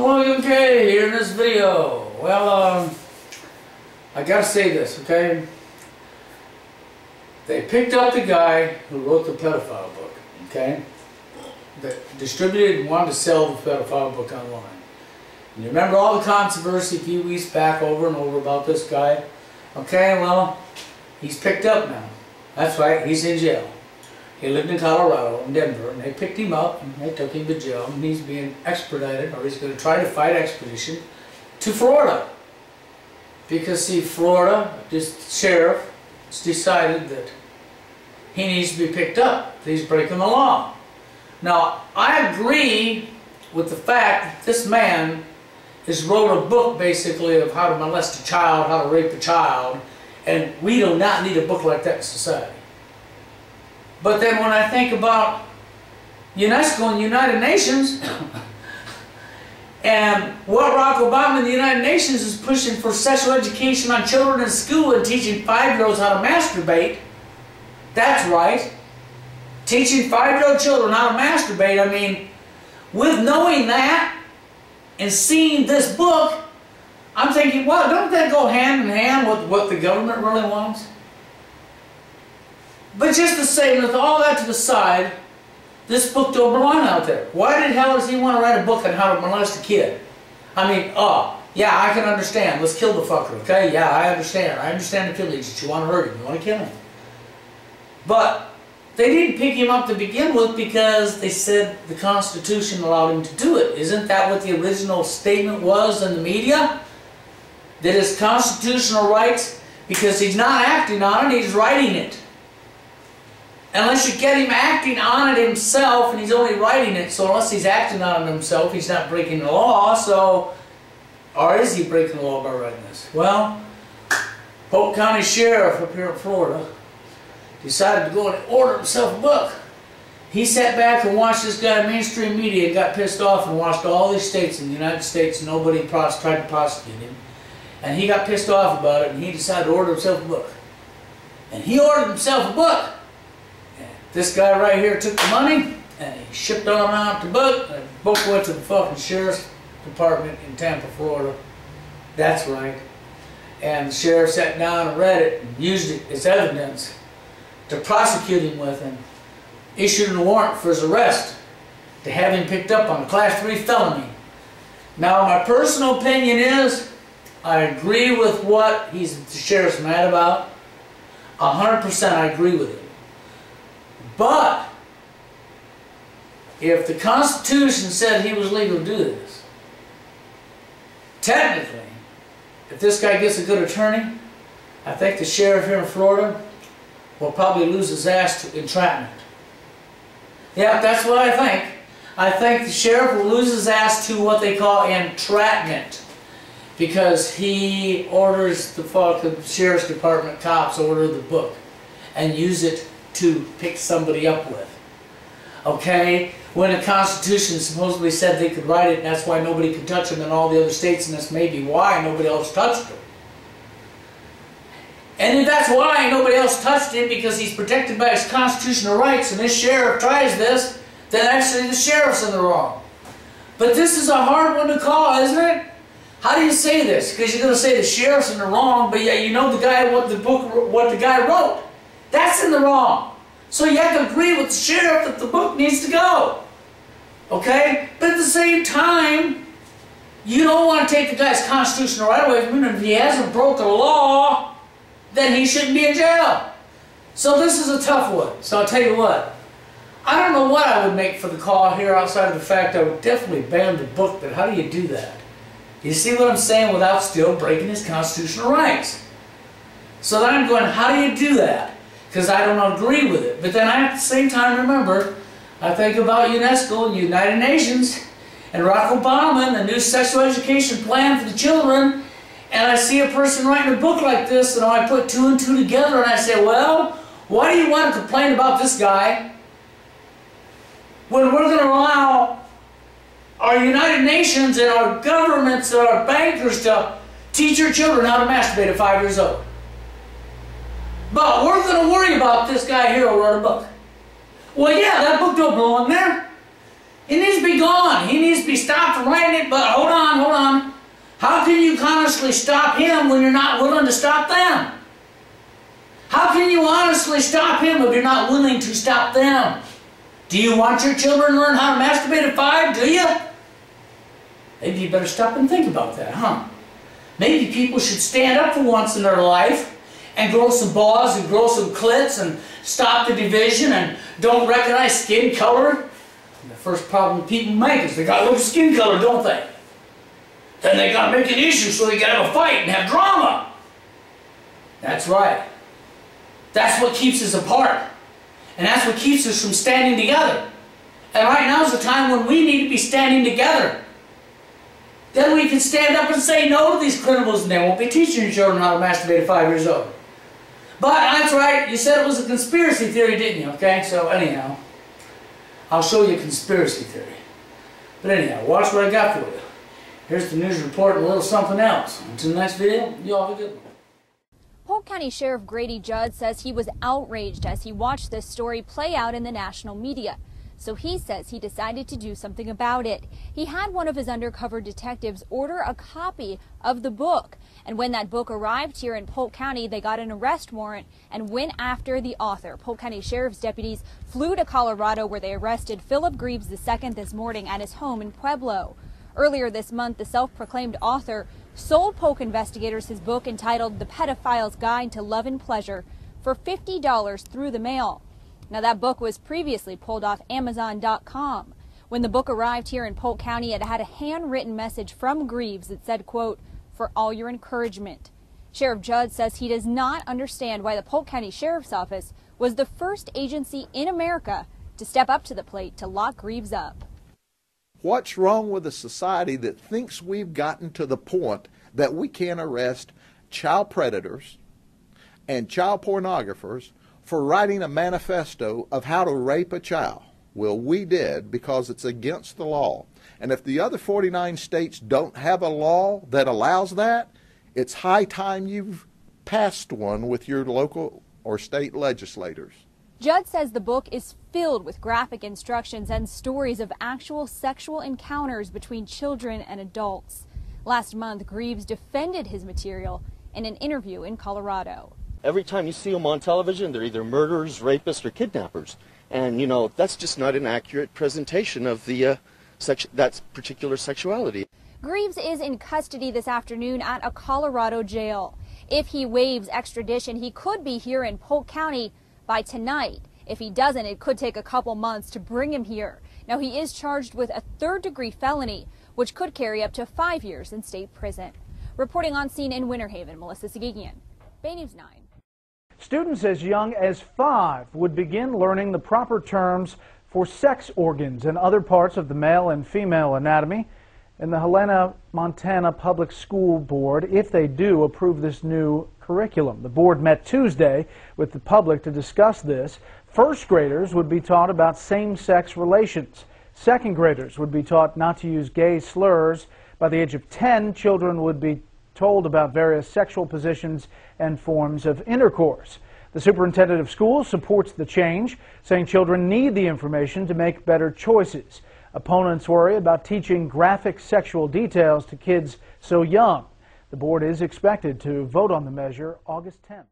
Hello, okay, here in this video. Well, I gotta say this, okay? They picked up the guy who wrote the pedophile book, okay? That distributed and wanted to sell the pedophile book online. And you remember all the controversy a few weeks back over and over about this guy? Okay, well, he's picked up now. That's right, he's in jail. He lived in Colorado, in Denver, and they picked him up and they took him to jail, and he's being extradited, or he's going to try to fight extradition to Florida. Because, see, Florida, this sheriff, has decided that he needs to be picked up, that he's breaking the law. Now, I agree with the fact that this man has wrote a book, basically, of how to molest a child, how to rape a child, and we do not need a book like that in society. But then when I think about UNESCO and the United Nations, and what Barack Obama and the United Nations is pushing for sexual education on children in school and teaching 5-year-olds how to masturbate, that's right. Teaching 5-year-old children how to masturbate, I mean, with knowing that and seeing this book, I'm thinking, well, don't that go hand in hand with what the government really wants? But just the same, with all that to the side, this book don't belong out there. Why the hell does he want to write a book on how to molest a kid? I mean, oh, yeah, I can understand. Let's kill the fucker, okay? Yeah, I understand. I understand the feelings that you want to hurt him. You want to kill him. But they didn't pick him up to begin with because they said the Constitution allowed him to do it. Isn't that what the original statement was in the media? That his constitutional rights, because he's not acting on it, he's writing it. Unless you get him acting on it himself, and he's only writing it, so unless he's acting on it himself, he's not breaking the law, so, or is he breaking the law by writing this? Well, Polk County Sheriff up here in Florida decided to go and order himself a book. He sat back and watched this guy in mainstream media and got pissed off and watched all these states in the United States, and nobody tried to prosecute him. And he got pissed off about it, and he decided to order himself a book. And he ordered himself a book. This guy right here took the money and he shipped on out the book. The book went to the fucking sheriff's department in Tampa, Florida. That's right. And the sheriff sat down and read it and used it as evidence to prosecute him with, and issued a warrant for his arrest to have him picked up on a Class 3 felony. Now, my personal opinion is I agree with what the sheriff's mad about. 100% I agree with him. But if the Constitution said he was legal to do this, technically, if this guy gets a good attorney, I think the sheriff here in Florida will probably lose his ass to entrapment. Yeah, that's what I think. I think the sheriff will lose his ass to what they call entrapment, because he orders the sheriff's department cops order the book and use it to pick somebody up with. Okay? When the Constitution supposedly said they could write it, and that's why nobody could touch him in all the other states, and that's maybe why nobody else touched him. And if that's why nobody else touched him, because he's protected by his constitutional rights, and this sheriff tries this, then actually the sheriff's in the wrong. But this is a hard one to call, isn't it? How do you say this? Because you're going to say the sheriff's in the wrong, but yeah, you know the guy, what the guy wrote. That's in the wrong. So you have to agree with the sheriff that the book needs to go. Okay? But at the same time, you don't want to take the guy's constitutional right away from him. And if he hasn't broken a law, then he shouldn't be in jail. So this is a tough one. So I'll tell you what. I don't know what I would make for the call here outside of the fact I would definitely ban the book, but how do you do that? You see what I'm saying, without still breaking his constitutional rights? So then I'm going, how do you do that? Because I don't agree with it. But then I at the same time remember, I think about UNESCO and the United Nations and Barack Obama and the new sexual education plan for the children, and I see a person writing a book like this, and I put 2 and 2 together, and I say, well, why do you want to complain about this guy when we're going to allow our United Nations and our governments and our bankers to teach your children how to masturbate at 5 years old? But we're going to worry about this guy here who wrote a book. Well, yeah, that book don't belong there. It needs to be gone. He needs to be stopped from writing it, but hold on. hold on. How can you honestly stop him when you're not willing to stop them? How can you honestly stop him if you're not willing to stop them? Do you want your children to learn how to masturbate at 5? Do you? Maybe you better stop and think about that, huh? Maybe people should stand up for once in their life and grow some balls and grow some clits and stop the division and don't recognize skin color. And the first problem people make is they got to look at skin color, don't they? Then they got to make an issue so they can have a fight and have drama. That's right. That's what keeps us apart. And that's what keeps us from standing together. And right now is the time when we need to be standing together. Then we can stand up and say no to these criminals, and they won't be teaching your children how to masturbate at 5 years old. But that's right, you said it was a conspiracy theory, didn't you? Okay, so anyhow, I'll show you a conspiracy theory. But anyhow, watch what I got for you. Here's the news report and a little something else. Until the next video, you all have a good one. Polk County Sheriff Grady Judd says he was outraged as he watched this story play out in the national media. So he says he decided to do something about it. He had one of his undercover detectives order a copy of the book. And when that book arrived here in Polk County, they got an arrest warrant and went after the author. Polk County Sheriff's deputies flew to Colorado where they arrested Philip Greaves II this morning at his home in Pueblo. Earlier this month, the self-proclaimed author sold Polk investigators his book entitled The Pedophile's Guide to Love and Pleasure for $50 through the mail. Now, that book was previously pulled off Amazon.com. When the book arrived here in Polk County, it had a handwritten message from Greaves that said, quote, "For all your encouragement." Sheriff Judd says he does not understand why the Polk County Sheriff's Office was the first agency in America to step up to the plate to lock Greaves up. What's wrong with a society that thinks we've gotten to the point that we can arrest child predators and child pornographers for writing a manifesto of how to rape a child? Well, we did, because it's against the law. And if the other 49 states don't have a law that allows that, it's high time you've passed one with your local or state legislators. Judd says the book is filled with graphic instructions and stories of actual sexual encounters between children and adults. Last month, Greaves defended his material in an interview in Colorado. Every time you see them on television, they're either murderers, rapists, or kidnappers. And, you know, that's just not an accurate presentation of the that particular sexuality. Greaves is in custody this afternoon at a Colorado jail. If he waives extradition, he could be here in Polk County by tonight. If he doesn't, it could take a couple months to bring him here. Now, he is charged with a third-degree felony, which could carry up to 5 years in state prison. Reporting on scene in Winter Haven, Melissa Segigian, Bay News 9. Students as young as 5 would begin learning the proper terms for sex organs and other parts of the male and female anatomy in the Helena, Montana Public School Board if they do approve this new curriculum. The board met Tuesday with the public to discuss this. First graders would be taught about same-sex relations. Second graders would be taught not to use gay slurs. By the age of 10, children would be told about various sexual positions and forms of intercourse. The superintendent of schools supports the change, saying children need the information to make better choices. Opponents worry about teaching graphic sexual details to kids so young. The board is expected to vote on the measure August 10th.